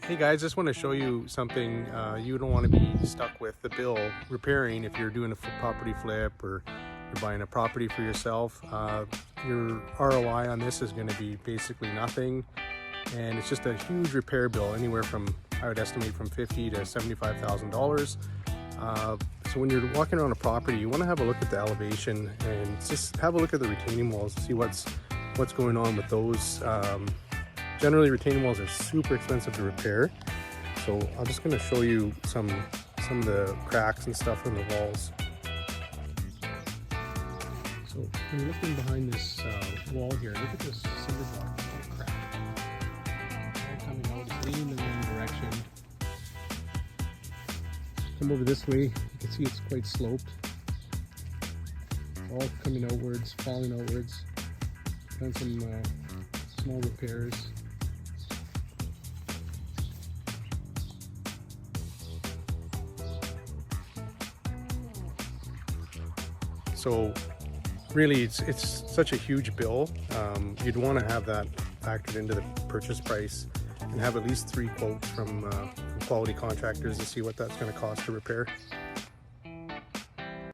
Hey guys, just want to show you something. You don't want to be stuck with the bill repairing if you're doing a property flip or you're buying a property for yourself. Your ROI on this is going to be basically nothing, and it's just a huge repair bill, anywhere from, I would estimate, from $50,000 to $75,000. So when you're walking around a property, you want to have a look at the elevation and just have a look at the retaining walls, see what's going on with those. Generally, retaining walls are super expensive to repair, so I'm just going to show you some of the cracks and stuff in the walls. So when you're looking behind this wall here, look at this cinder block crack. All coming out, it's leaning in the wrong direction. Come over this way, you can see it's quite sloped. All coming outwards, falling outwards. Done some small repairs. So really, it's such a huge bill. You'd want to have that factored into the purchase price and have at least 3 quotes from quality contractors to see what that's going to cost to repair.